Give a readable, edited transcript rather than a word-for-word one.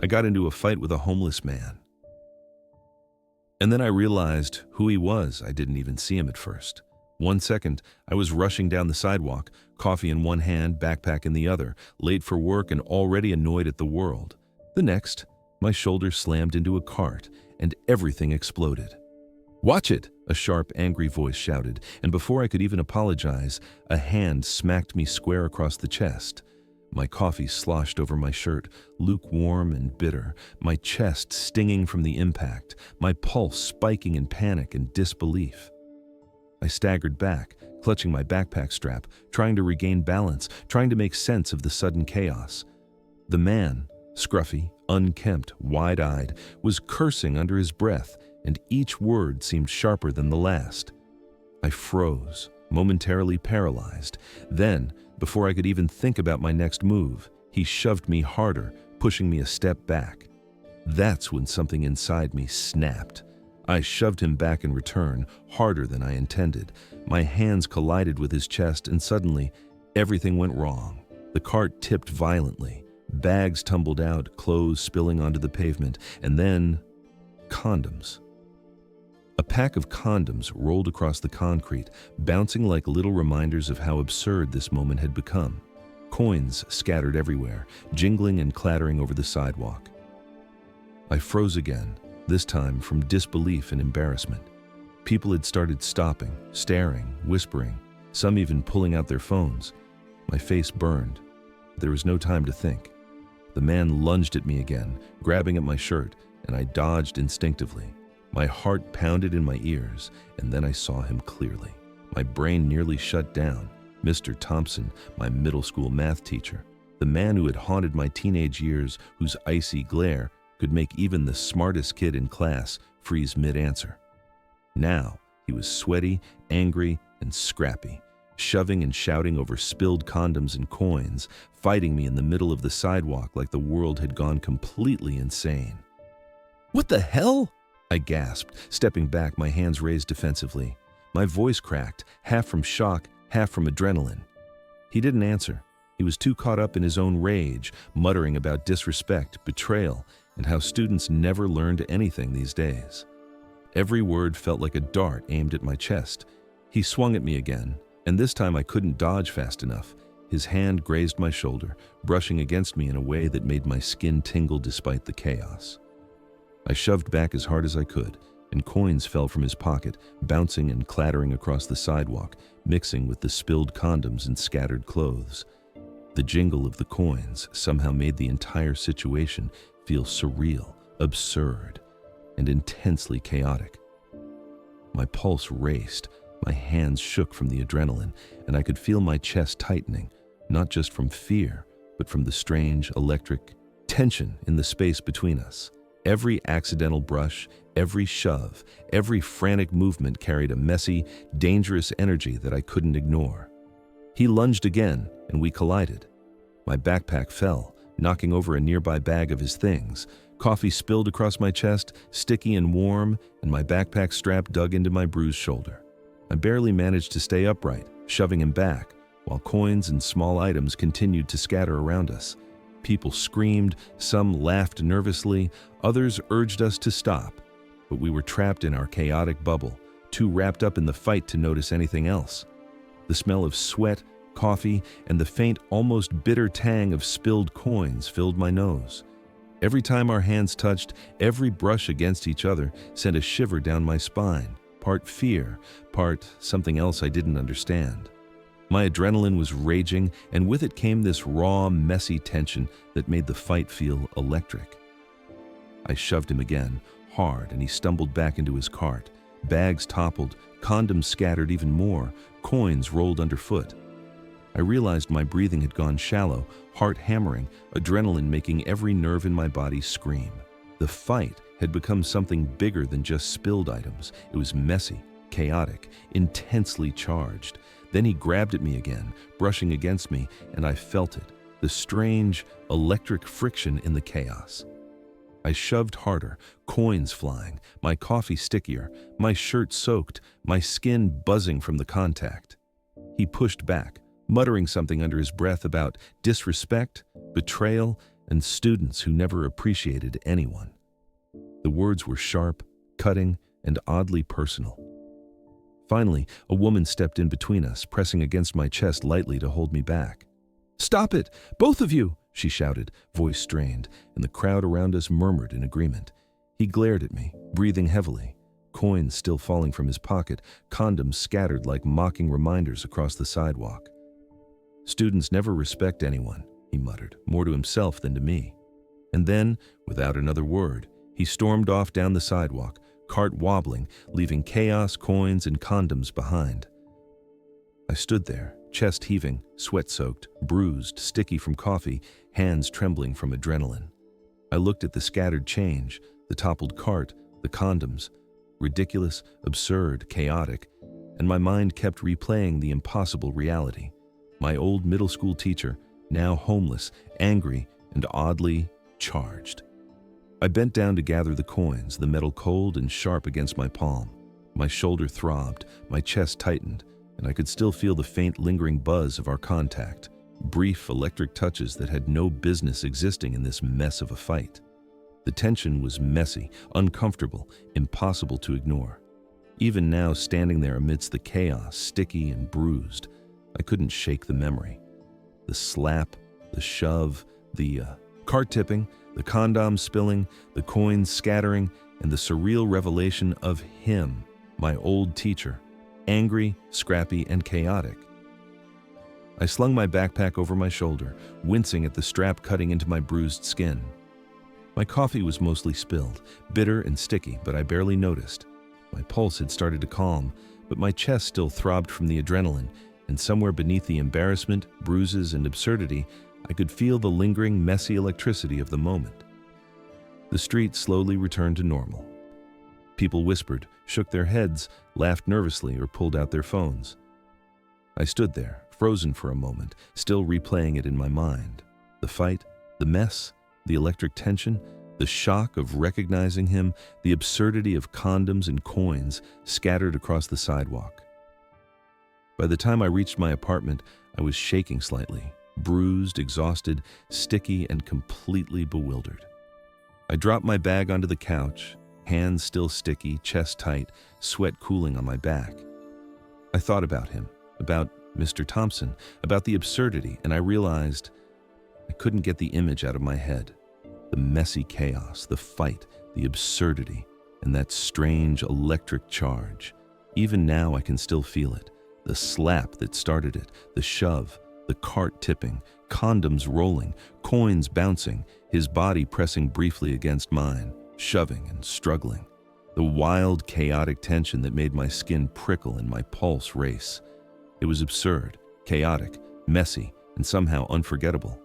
I got into a fight with a homeless man. And then I realized who he was. I didn't even see him at first. 1 second, I was rushing down the sidewalk, coffee in one hand, backpack in the other, late for work and already annoyed at the world. The next, my shoulder slammed into a cart and everything exploded. "Watch it!" a sharp, angry voice shouted, and before I could even apologize, a hand smacked me square across the chest. My coffee sloshed over my shirt, lukewarm and bitter, my chest stinging from the impact, my pulse spiking in panic and disbelief. I staggered back, clutching my backpack strap, trying to regain balance, trying to make sense of the sudden chaos. The man, scruffy, unkempt, wide-eyed, was cursing under his breath, and each word seemed sharper than the last. I froze, momentarily paralyzed. Then, before I could even think about my next move, he shoved me harder, pushing me a step back. That's when something inside me snapped. I shoved him back in return, harder than I intended. My hands collided with his chest, and suddenly, everything went wrong. The cart tipped violently. Bags tumbled out, clothes spilling onto the pavement, and then condoms. A pack of condoms rolled across the concrete, bouncing like little reminders of how absurd this moment had become. Coins scattered everywhere, jingling and clattering over the sidewalk. I froze again, this time from disbelief and embarrassment. People had started stopping, staring, whispering, some even pulling out their phones. My face burned. There was no time to think. The man lunged at me again, grabbing at my shirt, and I dodged instinctively. My heart pounded in my ears, and then I saw him clearly. My brain nearly shut down. Mr. Thompson, my middle school math teacher, the man who had haunted my teenage years, whose icy glare could make even the smartest kid in class freeze mid-answer. Now, he was sweaty, angry, and scrappy, shoving and shouting over spilled condoms and coins, fighting me in the middle of the sidewalk like the world had gone completely insane. "What the hell?" I gasped, stepping back, my hands raised defensively. My voice cracked, half from shock, half from adrenaline. He didn't answer. He was too caught up in his own rage, muttering about disrespect, betrayal, and how students never learned anything these days. Every word felt like a dart aimed at my chest. He swung at me again, and this time I couldn't dodge fast enough. His hand grazed my shoulder, brushing against me in a way that made my skin tingle despite the chaos. I shoved back as hard as I could, and coins fell from his pocket, bouncing and clattering across the sidewalk, mixing with the spilled condoms and scattered clothes. The jingle of the coins somehow made the entire situation feel surreal, absurd, and intensely chaotic. My pulse raced, my hands shook from the adrenaline, and I could feel my chest tightening, not just from fear, but from the strange, electric tension in the space between us. Every accidental brush, every shove, every frantic movement carried a messy, dangerous energy that I couldn't ignore. He lunged again, and we collided. My backpack fell, knocking over a nearby bag of his things. Coffee spilled across my chest, sticky and warm, and my backpack strap dug into my bruised shoulder. I barely managed to stay upright, shoving him back, while coins and small items continued to scatter around us. People screamed, some laughed nervously, others urged us to stop. But we were trapped in our chaotic bubble, too wrapped up in the fight to notice anything else. The smell of sweat, coffee, and the faint, almost bitter tang of spilled coins filled my nose. Every time our hands touched, every brush against each other sent a shiver down my spine, part fear, part something else I didn't understand. My adrenaline was raging, and with it came this raw, messy tension that made the fight feel electric. I shoved him again, hard, and he stumbled back into his cart. Bags toppled, condoms scattered even more, coins rolled underfoot. I realized my breathing had gone shallow, heart hammering, adrenaline making every nerve in my body scream. The fight had become something bigger than just spilled items. It was messy, chaotic, intensely charged. Then he grabbed at me again, brushing against me, and I felt it, the strange, electric friction in the chaos. I shoved harder, coins flying, my coffee stickier, my shirt soaked, my skin buzzing from the contact. He pushed back, muttering something under his breath about disrespect, betrayal, and students who never appreciated anyone. The words were sharp, cutting, and oddly personal. Finally, a woman stepped in between us, pressing against my chest lightly to hold me back. "Stop it, both of you!" she shouted, voice strained, and the crowd around us murmured in agreement. He glared at me, breathing heavily, coins still falling from his pocket, condoms scattered like mocking reminders across the sidewalk. "Students never respect anyone," he muttered, more to himself than to me. And then, without another word, he stormed off down the sidewalk, cart wobbling, leaving chaos, coins, and condoms behind. I stood there, chest heaving, sweat-soaked, bruised, sticky from coffee, hands trembling from adrenaline. I looked at the scattered change, the toppled cart, the condoms, ridiculous, absurd, chaotic, and my mind kept replaying the impossible reality. My old middle school teacher, now homeless, angry, and oddly charged. I bent down to gather the coins, the metal cold and sharp against my palm. My shoulder throbbed, my chest tightened, and I could still feel the faint lingering buzz of our contact, brief electric touches that had no business existing in this mess of a fight. The tension was messy, uncomfortable, impossible to ignore. Even now, standing there amidst the chaos, sticky and bruised, I couldn't shake the memory. The slap, the shove, the cart tipping, the condoms spilling, the coins scattering, and the surreal revelation of him, my old teacher, angry, scrappy, and chaotic. I slung my backpack over my shoulder, wincing at the strap cutting into my bruised skin. My coffee was mostly spilled, bitter and sticky, but I barely noticed. My pulse had started to calm, but my chest still throbbed from the adrenaline, and somewhere beneath the embarrassment, bruises, and absurdity, I could feel the lingering, messy electricity of the moment. The street slowly returned to normal. People whispered, shook their heads, laughed nervously, or pulled out their phones. I stood there, frozen for a moment, still replaying it in my mind. The fight, the mess, the electric tension, the shock of recognizing him, the absurdity of condoms and coins scattered across the sidewalk. By the time I reached my apartment, I was shaking slightly, bruised, exhausted, sticky, and completely bewildered. I dropped my bag onto the couch, hands still sticky, chest tight, sweat cooling on my back. I thought about him, about Mr. Thompson, about the absurdity, and I realized I couldn't get the image out of my head. The messy chaos, the fight, the absurdity, and that strange electric charge. Even now I can still feel it. The slap that started it, the shove, the cart tipping, condoms rolling, coins bouncing, his body pressing briefly against mine, shoving and struggling. The wild, chaotic tension that made my skin prickle and my pulse race. It was absurd, chaotic, messy, and somehow unforgettable.